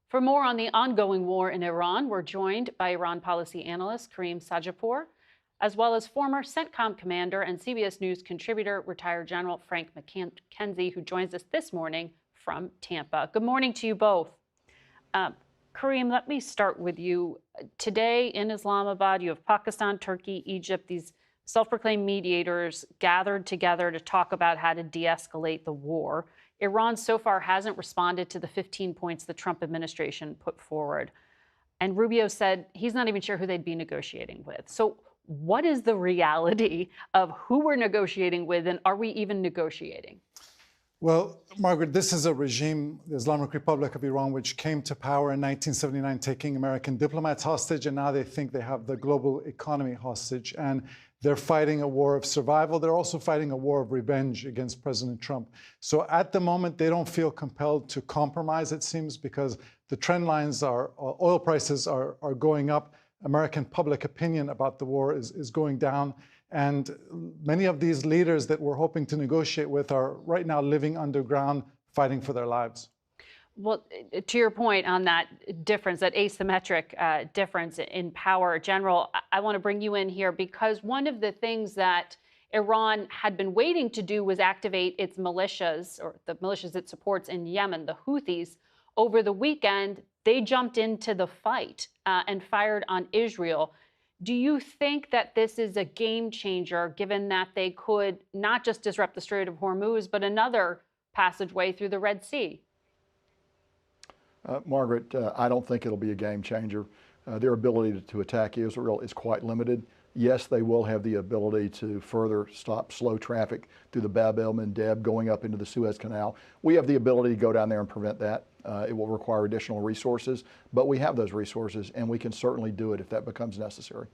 For more on the ongoing war in Iran, we're joined by Iran policy analyst Karim Sadjadpour, as well as former CENTCOM commander and CBS News contributor, retired General Frank McKenzie, who joins us this morning from Tampa. Good morning to you both. Karim, let me start with you. Today in Islamabad, you have Pakistan, Turkey, Egypt, these self-proclaimed mediators gathered together to talk about how to de-escalate the war. Iran so far hasn't responded to the 15 points the Trump administration put forward. And Rubio said he's not even sure who they'd be negotiating with. So what is the reality of who we're negotiating with, and are we even negotiating? Well, Margaret, this is a regime, the Islamic Republic of Iran, which came to power in 1979, taking American diplomats hostage, and now they think they have the global economy hostage. And they're fighting a war of survival. They're also fighting a war of revenge against President Trump. So at the moment, they don't feel compelled to compromise, it seems, because the trend lines are, oil prices are going up. American public opinion about the war is going down. And many of these leaders that we're hoping to negotiate with are right now living underground, fighting for their lives. Well, to your point on that difference, that asymmetric difference in power, General, I want to bring you in here because one of the things that Iran had been waiting to do was activate its militias, or the militias it supports in Yemen, the Houthis. Over the weekend, they jumped into the fight and fired on Israel. Do you think that this is a game changer, given that they could not just disrupt the Strait of Hormuz, but another passageway through the Red Sea? Margaret, I don't think it'll be a game changer. Their ability to attack Israel is quite limited. Yes, they will have the ability to further stop slow traffic through the Bab el-Mandeb going up into the Suez Canal. We have the ability to go down there and prevent that. It will require additional resources, but we have those resources, and we can certainly do it if that becomes necessary.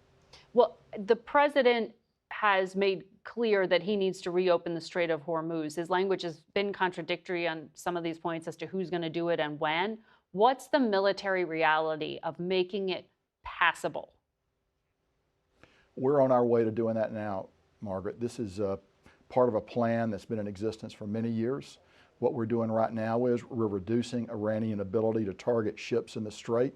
Well, the president has made clear that he needs to reopen the Strait of Hormuz. His language has been contradictory on some of these points as to who's going to do it and when. What's the military reality of making it passable? We're on our way to doing that now, Margaret. This is part of a plan that's been in existence for many years. What we're doing right now is we're reducing Iranian ability to target ships in the Strait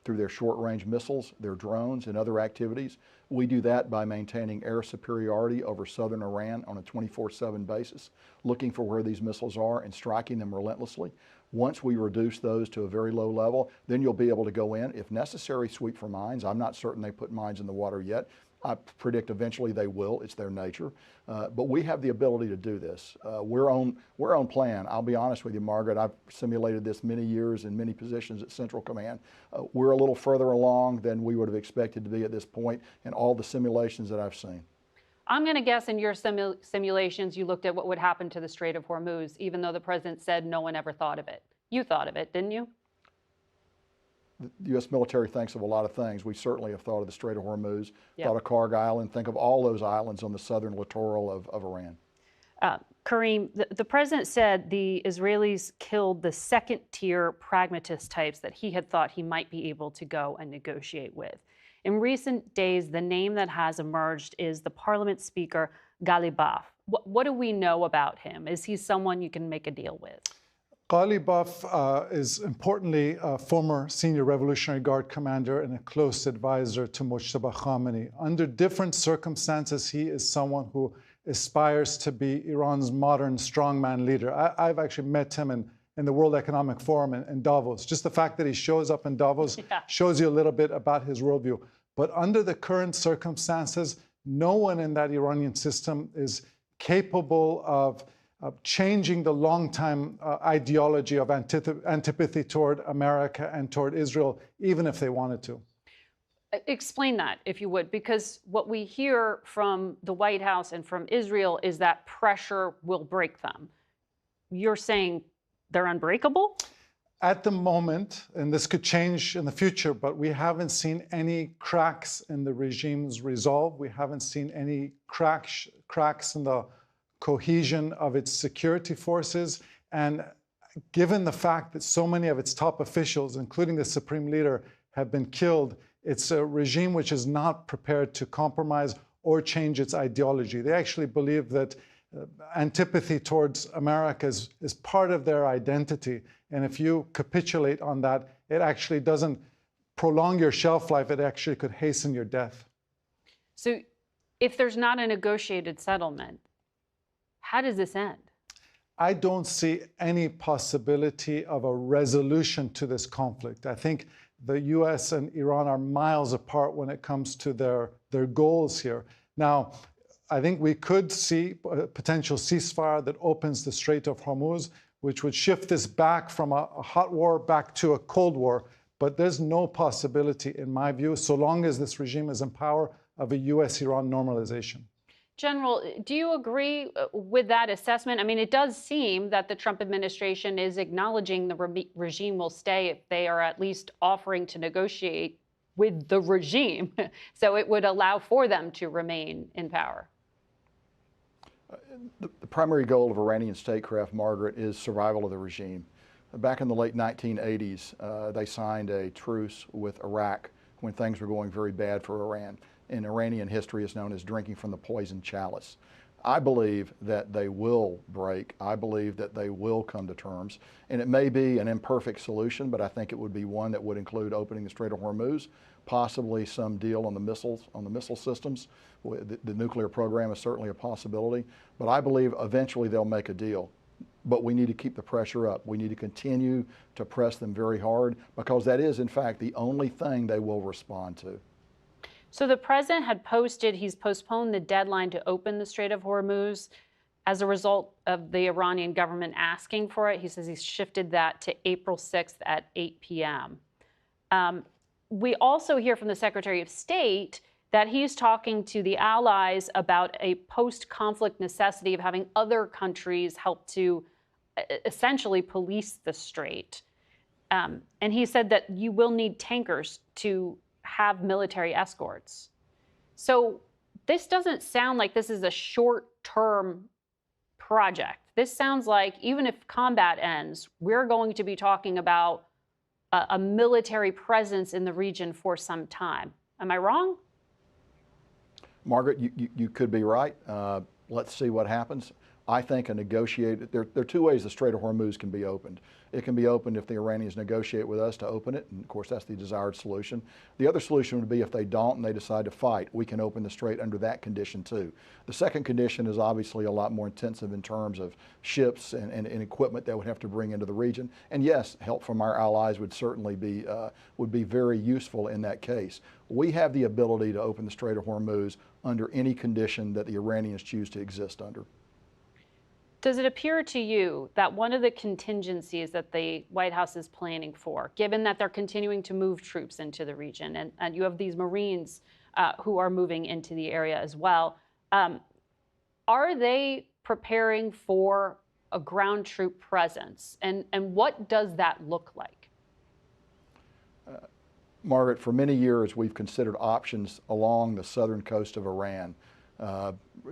through their short-range missiles, their drones, and other activities. We do that by maintaining air superiority over southern Iran on a 24/7 basis, looking for where these missiles are and striking them relentlessly. Once we reduce those to a very low level, then you'll be able to go in, if necessary, sweep for mines. I'm not certain they put mines in the water yet. I predict eventually they will. It's their nature. But we have the ability to do this. We're on plan. I'll be honest with you, Margaret. I've simulated this many years in many positions at Central Command. We're a little further along than we would have expected to be at this point in all the simulations that I've seen. I'm going to guess in your simulations, you looked at what would happen to the Strait of Hormuz, even though the president said no one ever thought of it. You thought of it, didn't you? The U.S. military thinks of a lot of things. We certainly have thought of the Strait of Hormuz, thought of Karg Island, think of all those islands on the southern littoral of Iran. Karim, the president said the Israelis killed the second-tier pragmatist types that he had thought he might be able to go and negotiate with. In recent days, the name that has emerged is the parliament speaker, Ghalibaf. What do we know about him? Is he someone you can make a deal with? Ghalibaf is importantly a former senior Revolutionary Guard commander and a close advisor to Mojtaba Khamenei. Under different circumstances, he is someone who aspires to be Iran's modern strongman leader. I've actually met him in the World Economic Forum in Davos. Just the fact that he shows up in Davos shows you a little bit about his worldview. But under the current circumstances, no one in that Iranian system is capable of changing the long-time ideology of antipathy toward America and toward Israel, even if they wanted to. Explain that, if you would, because what we hear from the White House and from Israel is that pressure will break them. You're saying they're unbreakable? At the moment, and this could change in the future, but we haven't seen any cracks in the regime's resolve. We haven't seen any cracks in the cohesion of its security forces. And given the fact that so many of its top officials, including the supreme leader, have been killed, it's a regime which is not prepared to compromise or change its ideology. They actually believe that antipathy towards America is part of their identity. And if you capitulate on that, it actually doesn't prolong your shelf life, it actually could hasten your death. So if there's not a negotiated settlement, how does this end? I don't see any possibility of a resolution to this conflict. I think the US and Iran are miles apart when it comes to their goals here. Now, I think we could see a potential ceasefire that opens the Strait of Hormuz, which would shift this back from a hot war back to a cold war. But there's no possibility, in my view, so long as this regime is in power, of a US-Iran normalization. General, do you agree with that assessment? I mean, it does seem that the Trump administration is acknowledging the regime will stay if they are at least offering to negotiate with the regime. So it would allow for them to remain in power. The primary goal of Iranian statecraft, Margaret, is survival of the regime. Back in the late 1980s, they signed a truce with Iraq when things were going very bad for Iran. In Iranian history, is known as drinking from the poisoned chalice. I believe that they will break. I believe that they will come to terms. And it may be an imperfect solution, but I think it would be one that would include opening the Strait of Hormuz, possibly some deal on the missile systems. The nuclear program is certainly a possibility. But I believe eventually they'll make a deal. But we need to keep the pressure up. We need to continue to press them very hard, because that is, in fact, the only thing they will respond to. So the president had posted, he's postponed the deadline to open the Strait of Hormuz as a result of the Iranian government asking for it. He says he's shifted that to April 6th at 8 p.m. We also hear from the Secretary of State that he's talking to the allies about a post-conflict necessity of having other countries help to essentially police the strait. And he said that you will need tankers to have military escorts. So this doesn't sound like this is a short-term project. This sounds like even if combat ends, we're going to be talking about a military presence in the region for some time. Am I wrong? Margaret, you could be right. Let's see what happens. I think there are two ways the Strait of Hormuz can be opened. It can be opened if the Iranians negotiate with us to open it, and of course that's the desired solution. The other solution would be if they don't and they decide to fight, we can open the strait under that condition too. The second condition is obviously a lot more intensive in terms of ships and equipment that would have to bring into the region. And yes, help from our allies would certainly be very useful in that case. We have the ability to open the Strait of Hormuz under any condition that the Iranians choose to exist under. Does it appear to you that one of the contingencies that the White House is planning for, given that they're continuing to move troops into the region, and you have these Marines who are moving into the area as well, are they preparing for a ground troop presence? And what does that look like? Margaret, for many years we've considered options along the southern coast of Iran,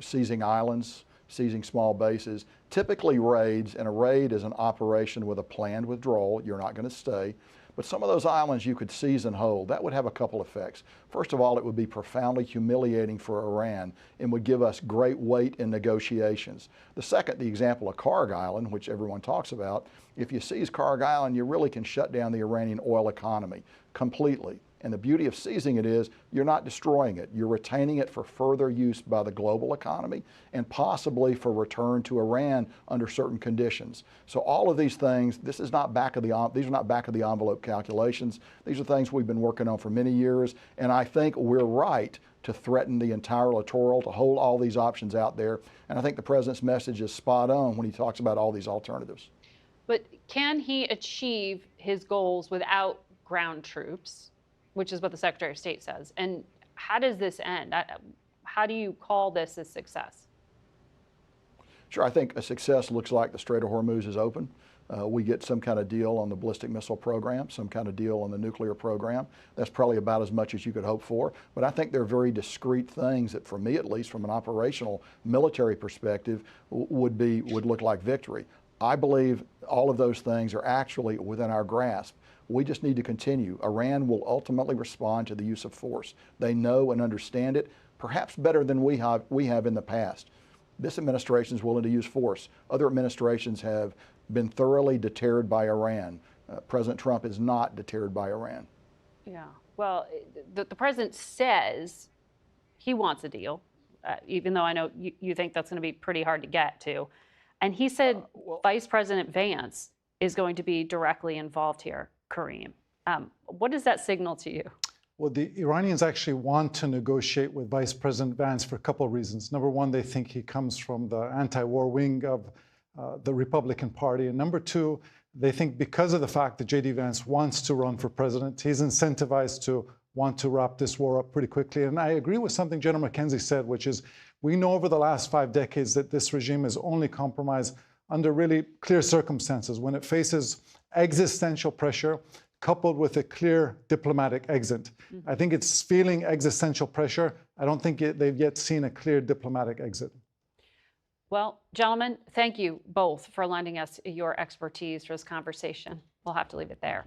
seizing islands, seizing small bases, typically raids, and a raid is an operation with a planned withdrawal. You're not going to stay. But some of those islands you could seize and hold. That would have a couple effects. First of all, it would be profoundly humiliating for Iran and would give us great weight in negotiations. The second, the example of Karg Island, which everyone talks about, if you seize Karg Island, you really can shut down the Iranian oil economy completely. And the beauty of seizing it is you're not destroying it. You're retaining it for further use by the global economy and possibly for return to Iran under certain conditions. So all of these things, these are not back of the envelope calculations. These are things we've been working on for many years. And I think we're right to threaten the entire littoral, to hold all these options out there. And I think the president's message is spot on when he talks about all these alternatives. But can he achieve his goals without ground troops, which is what the Secretary of State says? And how does this end? How do you call this a success? Sure, I think a success looks like the Strait of Hormuz is open. We get some kind of deal on the ballistic missile program, some kind of deal on the nuclear program. That's probably about as much as you could hope for. But I think they're very discrete things that, for me at least, from an operational military perspective, would look like victory. I believe all of those things are actually within our grasp. We just need to continue. Iran will ultimately respond to the use of force. They know and understand it, perhaps better than we have in the past. This administration is willing to use force. Other administrations have been thoroughly deterred by Iran. President Trump is not deterred by Iran. Yeah. Well, the president says he wants a deal, even though I know you think that's going to be pretty hard to get to. And he said Vice President Vance is going to be directly involved here, Karim. What does that signal to you? Well, the Iranians actually want to negotiate with Vice President Vance for a couple of reasons. Number one, they think he comes from the anti-war wing of the Republican Party. And number two, they think because of the fact that J.D. Vance wants to run for president, he's incentivized to want to wrap this war up pretty quickly. And I agree with something General McKenzie said, which is we know over the last 5 decades that this regime is only compromised under really clear circumstances, when it faces existential pressure coupled with a clear diplomatic exit. I think it's feeling existential pressure. I don't think they've yet seen a clear diplomatic exit. Well, gentlemen, thank you both for lending us your expertise for this conversation. We'll have to leave it there.